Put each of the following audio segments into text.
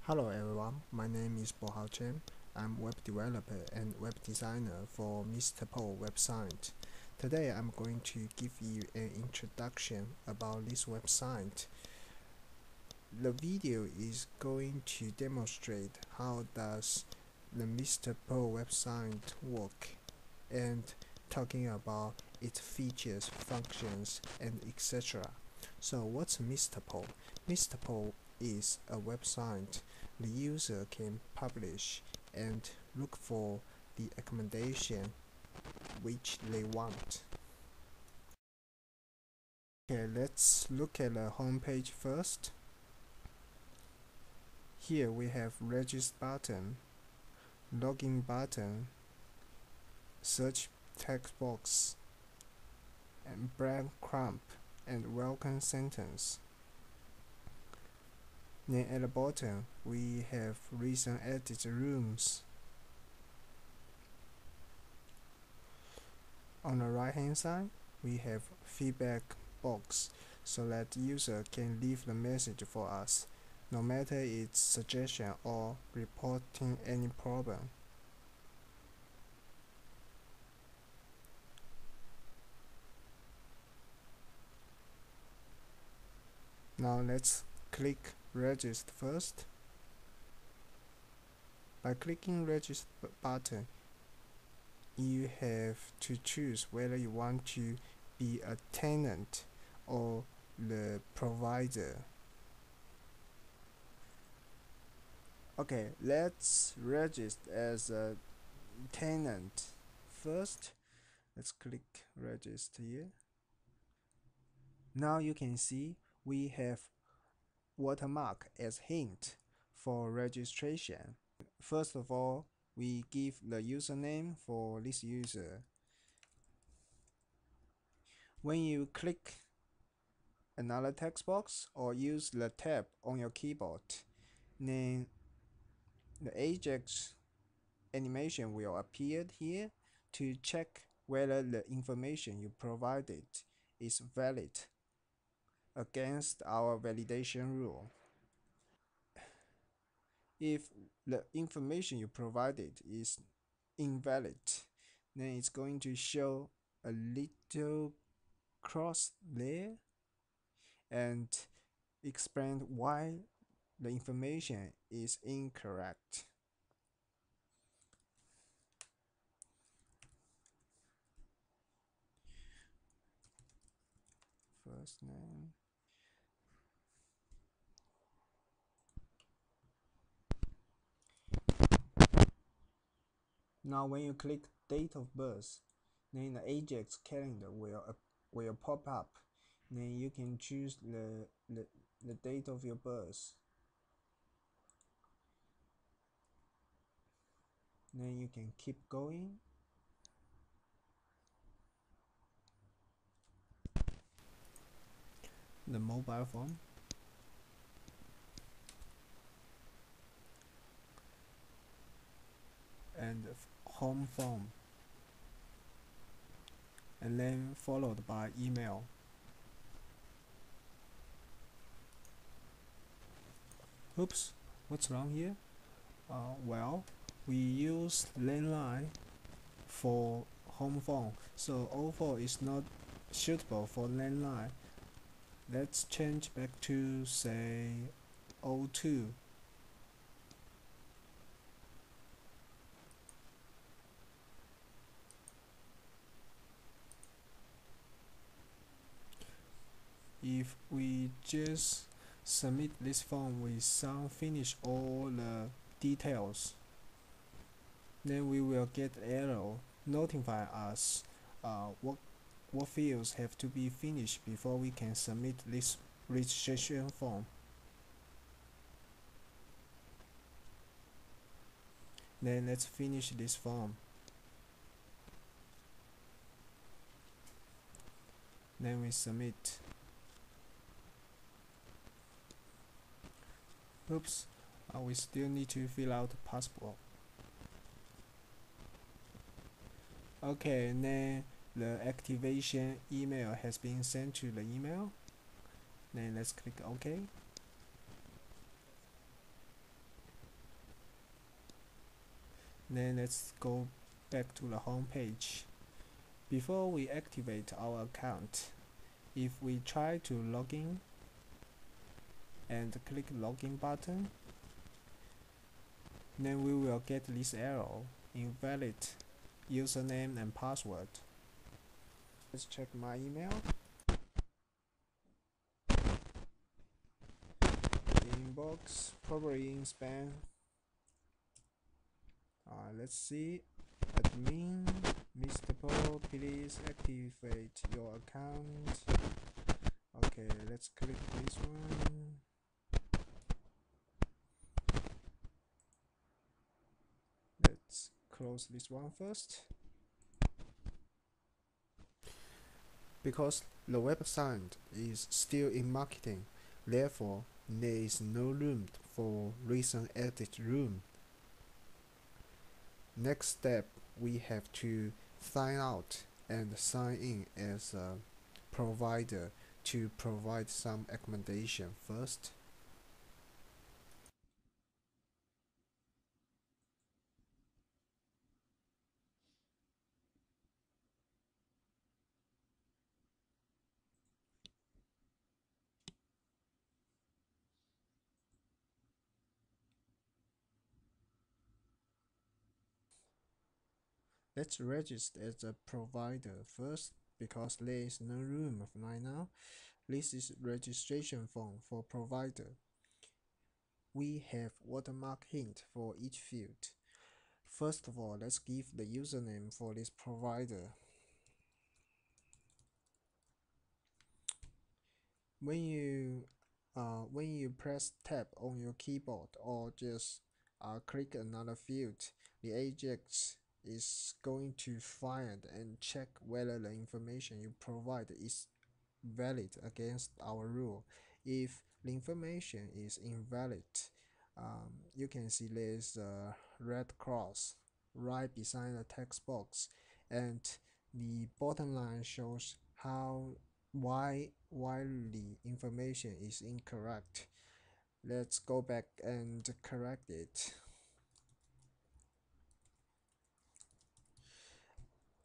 Hello everyone, my name is Bohao Chen. I'm web developer and web designer for Mrpole website. Today I'm going to give you an introduction about this website. The video is going to demonstrate how does the Mrpole website work and talking about its features, functions, and etc. So what's Mrpole? Mrpole is a website the user can publish and look for the accommodation which they want. Okay, let's look at the home page first. Here we have register button, login button, search text box, and breadcrumb and welcome sentence. Then at the bottom we have recent edit rooms. On the right hand side we have feedback box so that user can leave the message for us, no matter its suggestion or reporting any problem. Now let's click register first. By clicking register button, you have to choose whether you want to be a tenant or the provider. Okay, let's register as a tenant first. Let's click register here. Now you can see we have watermark as hint for registration. First of all, we give the username for this user. When you click another text box or use the tab on your keyboard, then the Ajax animation will appear here to check whether the information you provided is valid against our validation rule. If the information you provided is invalid, then it's going to show a little cross there and explain why the information is incorrect. First name. Now when you click date of birth, then the Ajax calendar will pop up. Then you can choose the date of your birth. Then you can keep going. The mobile phone. And home phone. And then followed by email. Oops, what's wrong here? Well, we use landline for home phone, so 04 is not suitable for landline. Let's change back to say 02. If we just submit this form without finish all the details, then we will get error notify us what fields have to be finished before we can submit this registration form. Then let's finish this form. Then we submit. Oops, we still need to fill out the passport. Okay, then the activation email has been sent to the email. Then let's click OK. Then let's go back to the home page. Before we activate our account, if we try to log in and click login button, then we will get this error, invalid username and password. Let's check my email. Inbox, probably in spam. Let's see. Admin, Mrpole, please activate your account. Okay, let's click this one. Let's close this one first. Because the website is still in marketing, therefore there is no room for recent edit room. Next step, we have to sign out and sign in as a provider to provide some accommodation first. Let's register as a provider first because there is no room right now. This is registration form for provider. We have watermark hint for each field. First of all, let's give the username for this provider. When you press tab on your keyboard or just click another field, the Ajax is going to find and check whether the information you provide is valid against our rule. If the information is invalid, you can see there's a red cross right beside the text box, and the bottom line shows why the information is incorrect. Let's go back and correct it.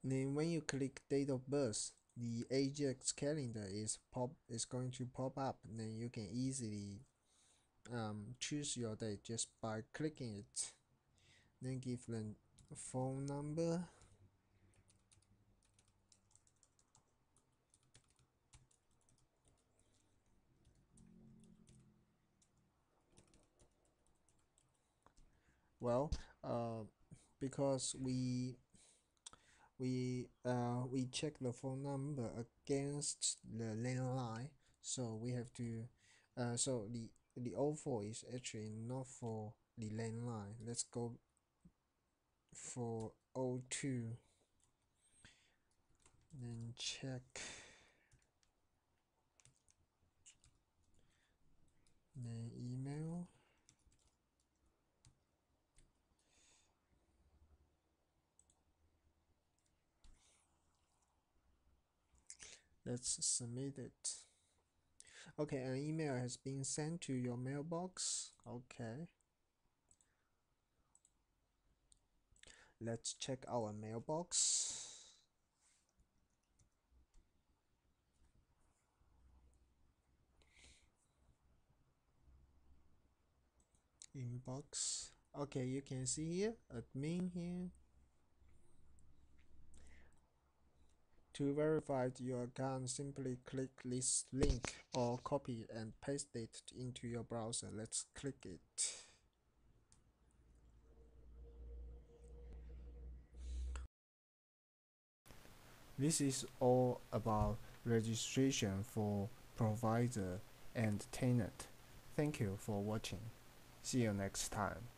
Then when you click date of birth, the Ajax calendar is going to pop up. Then you can easily choose your date just by clicking it. Then give them a phone number. Well, because we check the phone number against the landline, so we have to so the 04 is actually not for the landline. Let's go for 02, then check, then email. Let's submit it. Okay, an email has been sent to your mailbox. Okay, let's check our mailbox. Inbox. Okay, you can see here admin here. To verify your account, simply click this link or copy and paste it into your browser. Let's click it. This is all about registration for provider and tenant. Thank you for watching. See you next time.